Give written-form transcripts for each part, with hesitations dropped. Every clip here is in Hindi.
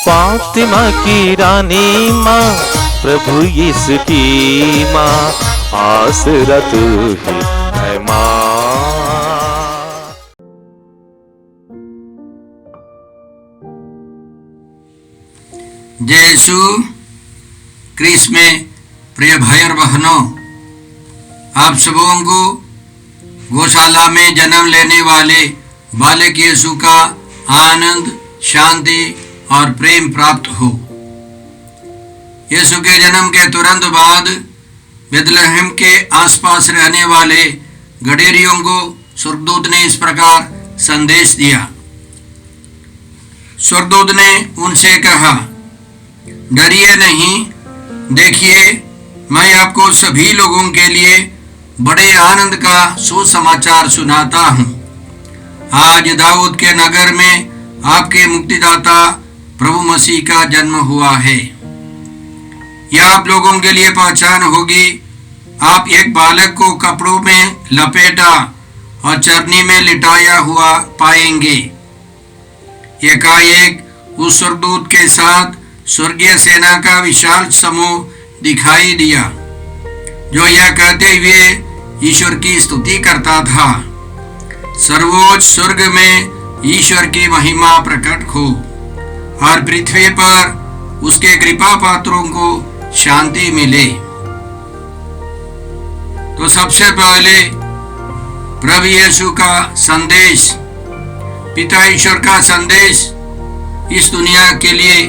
फातिमा की रानी माँ, प्रभु यीशु की माँ, आसरा तू ही है माँ। जय यीशु क्रिस्त में प्रिय भाई और बहनों, आप सबों को गौशाला में जन्म लेने वाले बालक यीशु का आनंद, शांति और प्रेम प्राप्त हो। यीशु के जन्म के तुरंत बाद बेथलेहम के आसपास रहने वाले गडेरियों को स्वर्गदूत ने इस प्रकार संदेश दिया। स्वर्गदूत ने उनसे कहा, डरिए नहीं, देखिए मैं आपको सभी लोगों के लिए बड़े आनंद का सुसमाचार सुनाता हूँ। आज दाऊद के नगर में आपके मुक्तिदाता प्रभु मसीह का जन्म हुआ है। यह आप लोगों के लिए पहचान होगी। आप एक बालक को कपड़ों में लपेटा और चरनी में लिटाया हुआ पाएंगे। एकाएक उस स्वर्गदूत के साथ स्वर्गीय सेना का विशाल समूह दिखाई दिया, जो यह कहते हुए ईश्वर की स्तुति करता था, सर्वोच्च स्वर्ग में ईश्वर की महिमा प्रकट हो और पृथ्वी पर उसके कृपा पात्रों को शांति मिले। तो सबसे पहले प्रभु यीशु का संदेश, पिता ईश्वर का संदेश इस दुनिया के लिए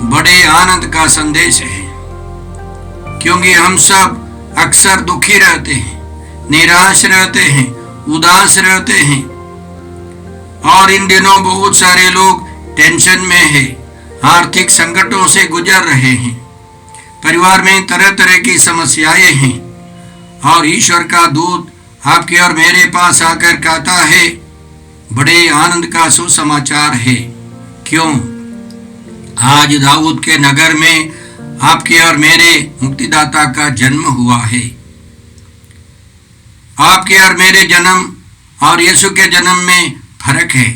बड़े आनंद का संदेश है, क्योंकि हम सब अक्सर दुखी रहते हैं, निराश रहते हैं, उदास रहते हैं और इन दिनों बहुत सारे लोग टेंशन में हैं, आर्थिक संकटों से गुजर रहे हैं, परिवार में तरह तरह की समस्याएं हैं और ईश्वर का दूत आपके और मेरे पास आकर कहता है, बड़े आनंद का सुसमाचार है। क्यों? आज दाऊद के नगर में आपके और मेरे मुक्तिदाता का जन्म हुआ है। आपके और मेरे जन्म और यीशु के जन्म में फर्क है।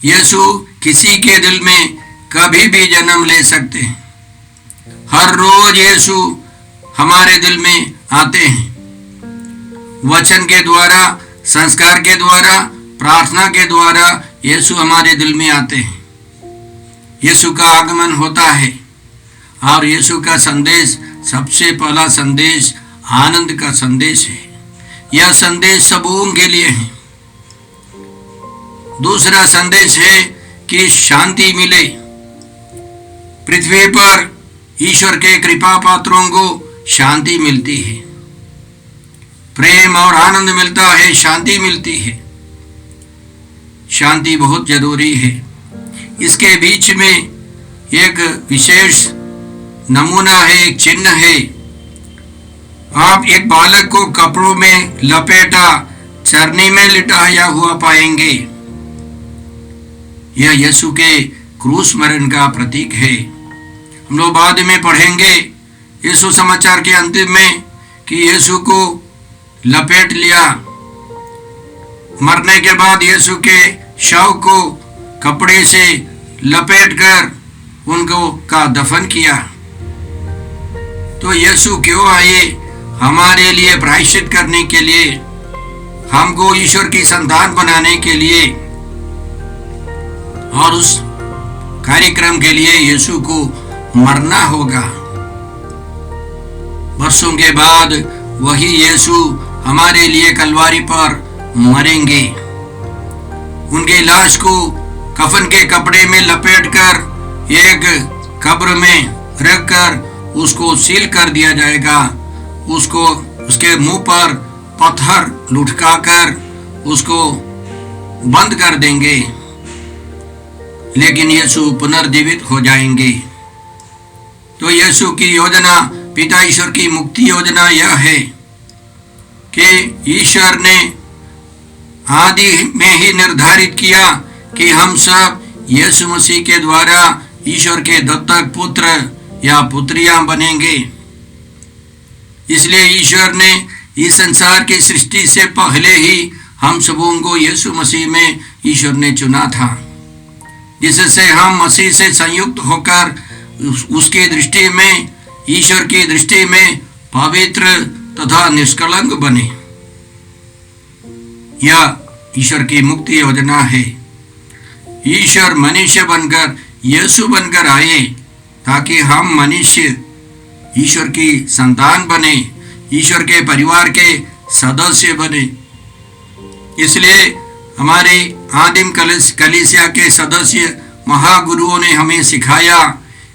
यीशु किसी के दिल में कभी भी जन्म ले सकते हैं। हर रोज यीशु हमारे दिल में आते हैं, वचन के द्वारा, संस्कार के द्वारा, प्रार्थना के द्वारा यीशु हमारे दिल में आते हैं। यीशु का आगमन होता है और यीशु का संदेश, सबसे पहला संदेश आनंद का संदेश है। यह संदेश सबों के लिए है। दूसरा संदेश है कि शांति मिले। पृथ्वी पर ईश्वर के कृपा पात्रों को शांति मिलती है, प्रेम और आनंद मिलता है, शांति मिलती है। शांति बहुत जरूरी है। इसके बीच में एक विशेष नमूना है, एक चिन्ह है। आप एक बालक को कपड़ों में लपेटा, चरनी में लिटाया हुआ पाएंगे। यह यीशु के क्रूस मरण का प्रतीक है। हम लोग बाद में पढ़ेंगे यीशु समाचार के अंतिम में कि यीशु को लपेट लिया। मरने के बाद यीशु के शव को कपड़े से लपेटकर उनको का दफन किया। तो यीशु क्यों आए? हमारे लिए प्रायश्चित करने के लिए, हमको ईश्वर की संतान बनाने के लिए, और उस कार्यक्रम के लिए यीशु को मरना होगा। वर्षों के बाद वही यीशु हमारे लिए कलवारी पर मरेंगे। उनकी लाश को कफन के कपड़े में लपेटकर एक कब्र में रखकर उसको सील कर दिया जाएगा। उसको उसके मुंह पर पत्थर लुढ़काकर उसको बंद कर देंगे, लेकिन यीशु पुनर्जीवित हो जाएंगे। तो यीशु की योजना, पिता ईश्वर की मुक्ति योजना यह है कि ईश्वर ने आदि में ही निर्धारित किया कि हम सब यीशु मसीह के द्वारा ईश्वर के दत्तक पुत्र या पुत्रियां बनेंगे। इसलिए ईश्वर ने इस संसार की सृष्टि से पहले ही हम सबों को यीशु मसीह में ईश्वर ने चुना था। जिससे हम मसीह से संयुक्त होकर उसकी दृष्टि में, ईश्वर की दृष्टि में पवित्र तथा निष्कलंक बने। यह ईश्वर की मुक्ति योजना है। ईश्वर मनुष्य बनकर, यीशु बनकर आए ताकि हम मनुष्य ईश्वर की संतान बने, ईश्वर के परिवार के सदस्य बने। इसलिए हमारे आदिम कलीसिया के सदस्य महागुरुओं ने हमें सिखाया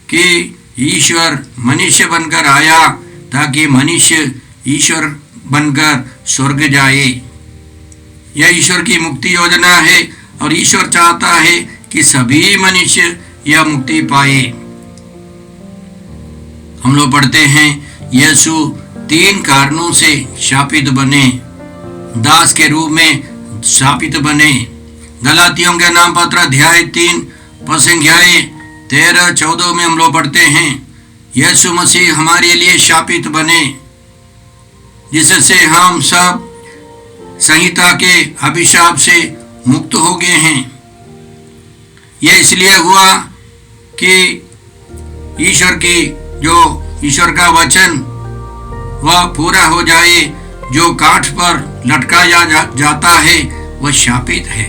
कि ईश्वर मनुष्य बनकर आया ताकि मनुष्य ईश्वर बनकर स्वर्ग जाए। यह ईश्वर की मुक्ति योजना है और ईश्वर चाहता है कि सभी मनुष्य यह मुक्ति पाए। हम लोग पढ़ते हैं यीशु 3 कारणों से शापित बने, दास के रूप में शापित बने। गलातियों के नाम पत्र अध्याय 3 पद संख्या 13-14 में हम लोग पढ़ते हैं यीशु मसीह हमारे लिए शापित बने, जिससे हम सब संहिता के अभिशाप से मुक्त हो गए हैं। यह इसलिए हुआ कि ईश्वर का वचन वह पूरा हो जाए। जो काठ पर लटकाया जाता है वह शापित है।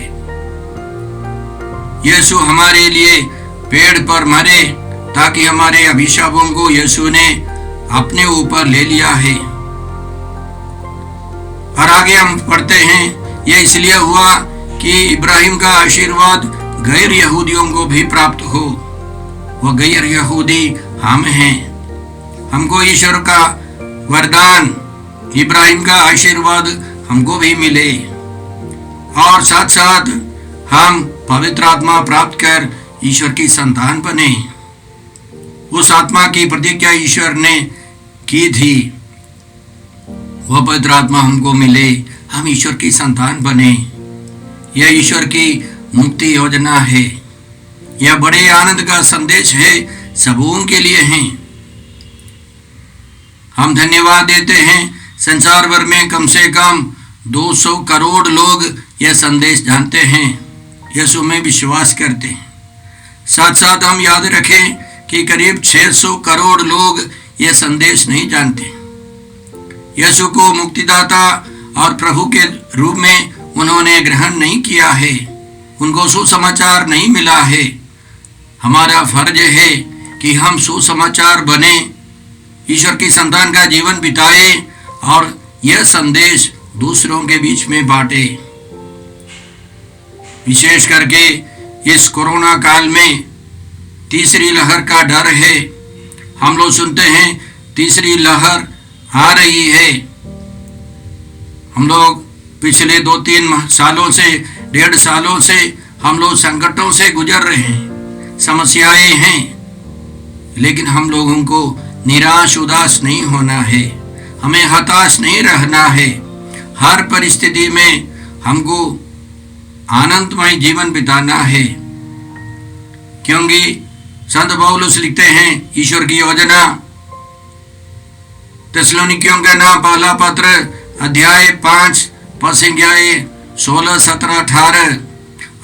यीशु हमारे लिए पेड़ पर मरे ताकि हमारे अभिशापों को यीशु ने अपने ऊपर ले लिया है। और आगे हम पढ़ते हैं यह इसलिए हुआ कि इब्राहिम का आशीर्वाद गैर यहूदियों को भी प्राप्त हो। वह गैर यहूदी हम हैं। हमको ईश्वर का वरदान, इब्राहिम का आशीर्वाद हमको भी मिले और साथ साथ हम पवित्र आत्मा प्राप्त कर ईश्वर की संतान बने। उस आत्मा की प्रतिज्ञा ईश्वर ने की थी, वह पवित्र आत्मा हमको मिले, हम ईश्वर की संतान बने। यह ईश्वर की मुक्ति योजना है। यह बड़े आनंद का संदेश है, सबों के लिए है। हम धन्यवाद देते हैं संसार भर में कम से कम 200 करोड़ लोग यह संदेश जानते हैं, यीशु में विश्वास करते हैं। साथ साथ हम याद रखें कि करीब 600 करोड़ लोग यह संदेश नहीं जानते। यीशु को मुक्तिदाता और प्रभु के रूप में उन्होंने ग्रहण नहीं किया है, उनको सुसमाचार नहीं मिला है। हमारा फर्ज है कि हम सुसमाचार बने, ईश्वर की संतान का जीवन बिताए और यह संदेश दूसरों के बीच में बांटे। विशेष करके इस कोरोना काल में तीसरी लहर का डर है। हम लोग सुनते हैं तीसरी लहर आ रही है। हम लोग पिछले 2-3 सालों से, 1.5 सालों से हम लोग संकटों से गुजर रहे हैं, समस्याएं हैं, लेकिन हम लोगों को निराश उदास नहीं होना है, हमें हताश नहीं रहना है। हर परिस्थिति में हमको आनंदमय जीवन बिताना है, क्योंकि संत पौलुस लिखते हैं ईश्वर की योजना, थिस्सलुनीकियों का नाम पहला पत्र अध्याय 5 पद संख्या 16, 17, 18।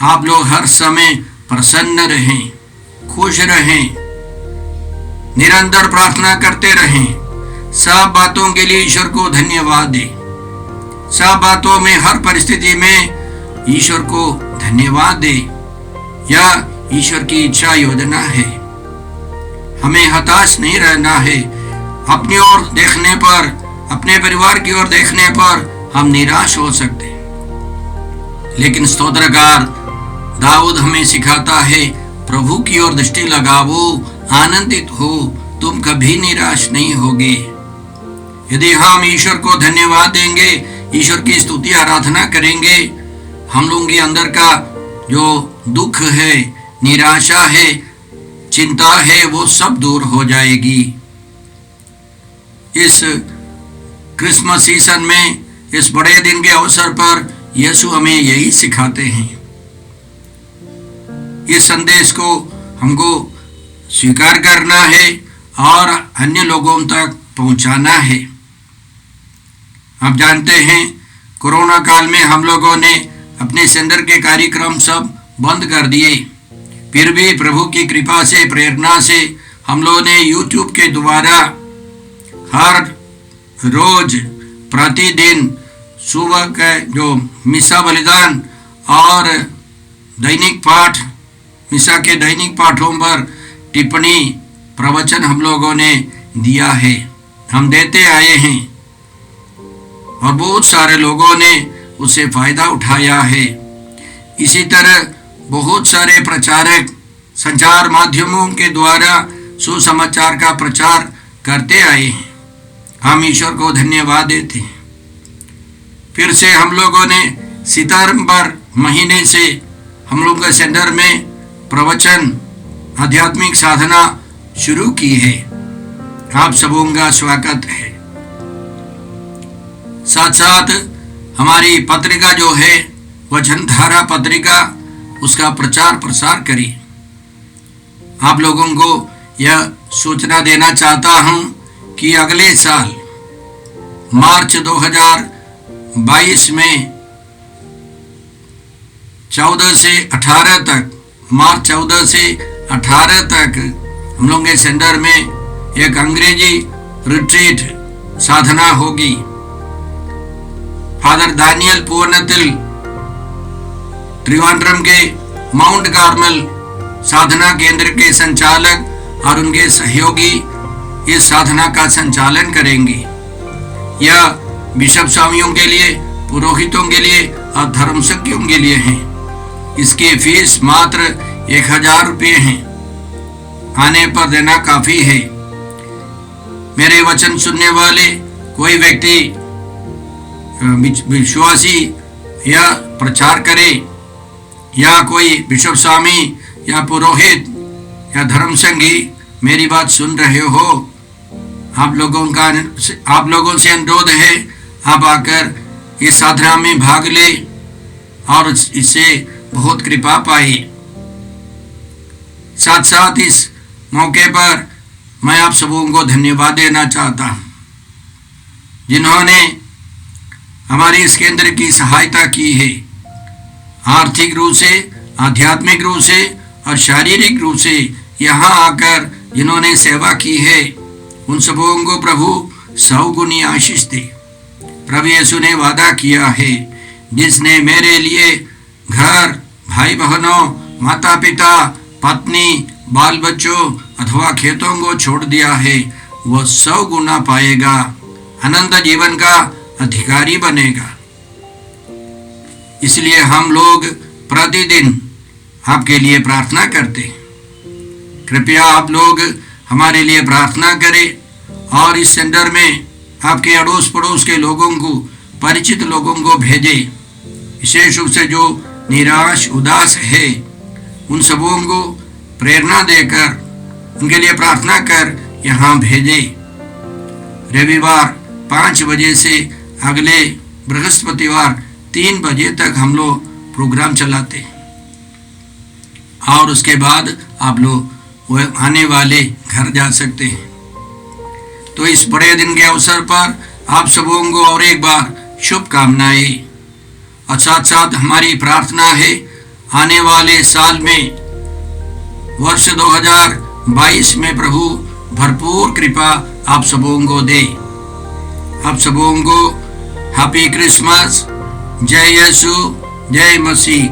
आप लोग हर समय प्रसन्न रहें, खुश रहें, निरंतर प्रार्थना करते रहें, सब बातों के लिए ईश्वर को धन्यवाद दें। सब बातों में, हर परिस्थिति में ईश्वर को धन्यवाद दें। यह ईश्वर की इच्छा योजना है। हमें हताश नहीं रहना है। अपनी ओर देखने पर, अपने परिवार की ओर देखने पर हम निराश हो सकते हैं, लेकिन स्तोत्रकार दाऊद हमें सिखाता है प्रभु की ओर दृष्टि लगाओ, आनंदित हो, तुम कभी निराश नहीं होगे। यदि हम ईश्वर को धन्यवाद देंगे, ईश्वर की स्तुति आराधना करेंगे, हम लोगों के अंदर का जो दुख है, निराशा है, चिंता है, वो सब दूर हो जाएगी। इस क्रिसमस सीजन में, इस बड़े दिन के अवसर पर यीशु हमें यही सिखाते हैं। इस संदेश को हमको स्वीकार करना है और अन्य लोगों तक पहुंचाना है। आप जानते हैं कोरोना काल में हम लोगों ने अपने सेंटर के कार्यक्रम सब बंद कर दिए। फिर भी प्रभु की कृपा से, प्रेरणा से हम लोगों ने YouTube के द्वारा हर रोज प्रतिदिन सुबह का जो मिसा बलिदान और दैनिक पाठ, मिसा के दैनिक पाठों पर टिप्पणी प्रवचन हम लोगों ने दिया है, हम देते आए हैं और बहुत सारे लोगों ने उससे फायदा उठाया है। इसी तरह बहुत सारे प्रचारक संचार माध्यमों के द्वारा सुसमाचार का प्रचार करते आए हैं। हम ईश्वर को धन्यवाद देते हैं। फिर से हम लोगों ने सितंबर महीने से हम लोगों के सेंटर में प्रवचन, आध्यात्मिक साधना शुरू की है। आप सबों का स्वागत है। साथ साथ हमारी पत्रिका जो है वचनधारा पत्रिका, उसका प्रचार प्रसार करिए। आप लोगों को यह सूचना देना चाहता हूं कि अगले साल मार्च 2022 में 14 से 18 तक, मार्च 14 से 18 तक हम लोगों के सेंटर में एक अंग्रेजी रिट्रीट साधना होगी। फादर दानियल पूर्णतिल त्रिवांड्रम के माउंट कार्मल साधना केंद्र के संचालक और उनके सहयोगी इस साधना का संचालन करेंगे। यह बिशप स्वामियों के लिए, पुरोहितों के लिए और धर्मसज्ञों के लिए है। इसकी फीस मात्र 1000 रुपये है। आने पर देना काफी है। मेरे वचन सुनने वाले कोई व्यक्ति विश्वासी या प्रचार करे या कोई बिशप स्वामी या पुरोहित या धर्मसंघी मेरी बात सुन रहे हो, आप लोगों से अनुरोध है, आप आकर इस साधना में भाग ले और इससे बहुत कृपा पाए। साथ साथ इस मौके पर मैं आप सबों को धन्यवाद देना चाहता हूं, जिन्होंने हमारे इस केंद्र की सहायता की है। आर्थिक रूप से, आध्यात्मिक रूप से और शारीरिक रूप से यहाँ आकर जिन्होंने सेवा की है, उन सबों को प्रभु 100 गुनी आशीष दे। प्रभु यीशु ने वादा किया है, जिसने मेरे लिए घर, भाई बहनों, माता पिता, पत्नी, बाल बच्चों अथवा खेतों को छोड़ दिया है, वह 100 गुना पाएगा, अनंत जीवन का अधिकारी बनेगा। इसलिए हम लोग प्रतिदिन आपके लिए प्रार्थना करते हैं। कृपया आप लोग हमारे लिए प्रार्थना करें और इस सेंटर में आपके अड़ोस पड़ोस के लोगों को, परिचित लोगों को भेजें। विशेष रूप से जो निराश, उदास है, उन सबों को प्रेरणा देकर उनके लिए प्रार्थना कर यहाँ भेजें। रविवार 5 बजे से अगले बृहस्पतिवार 3 बजे तक हम लोग प्रोग्राम चलाते हैं और उसके बाद आप लोग वह आने वाले घर जा सकते हैं। तो इस बड़े दिन के अवसर पर आप सबों को और एक बार शुभकामनाएं। और साथ साथ हमारी प्रार्थना है, आने वाले साल में, वर्ष 2022 में प्रभु भरपूर कृपा आप सबों को दे। आप सबों को हैप्पी क्रिसमस। जय यीशु, जय मसीह।